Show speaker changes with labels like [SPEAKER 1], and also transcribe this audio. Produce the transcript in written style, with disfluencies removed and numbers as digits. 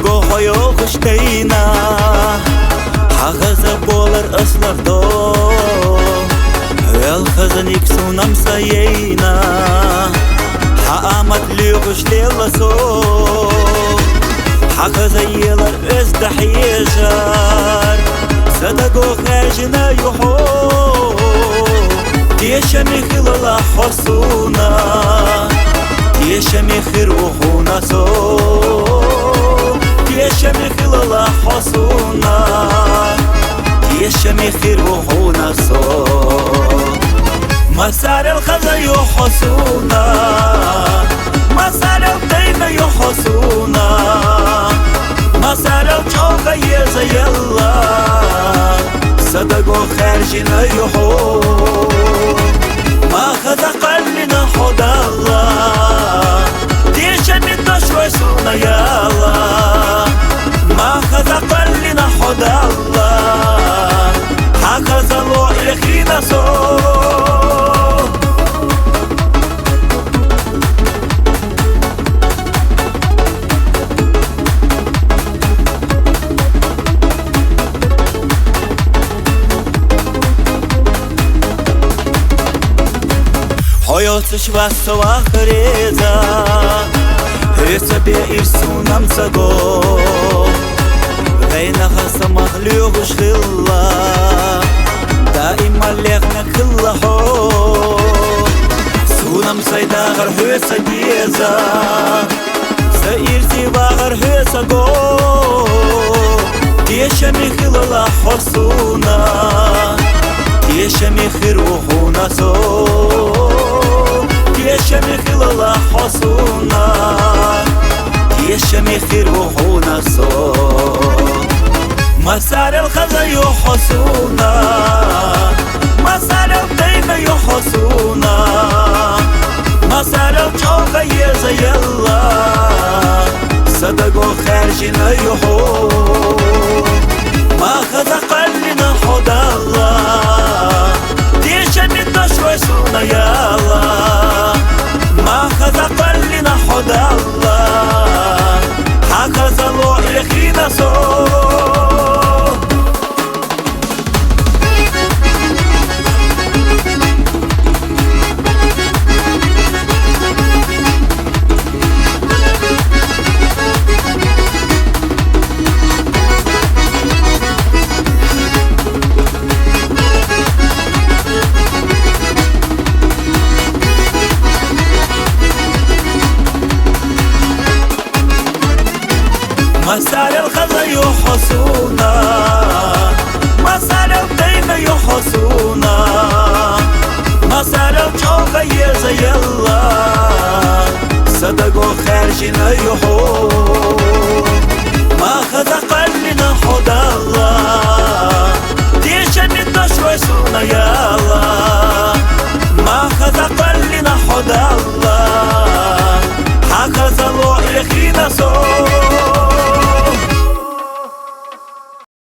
[SPEAKER 1] Gohoyo kuştayna Hağızı bolar ıslardo Vel kızın iksunam sayayna Haamat lüğüş lillaso Hağızı yıllar özdahiyjar Sadago khajna yuho Diyeshami khilala hosuna Diyeshami khir wuhuna so Diyeshami khilala hosuna Diyeshami khir wuhuna so Masar al-khaza yuhosuna Masar al-dayna yuhosuna Masar al-chawqa yeza yalla Sadago kharjina yuho Ma khaza qalbina hudalla Diyeshami tashwasuna yalla ما خذ قلنا حد الله هكذا لو يخينا سو حياتش بس واخريزا هسه بيرسونم سگو غينا خاصة مخلوق شغلة دائما ليخنا كل حو سونا مسيدا غر هوسا جيزا سيرتي باغر هوسا جو ديشمي خلال حسونا ديشمي خير وحونا سو ديشمي خلال حسونا ديشمي خير وحونا سو مسار الخزا يحسونا مسار الدين يحسونا مسار الجوغ يزا يلا صدقوا خارجنا يحو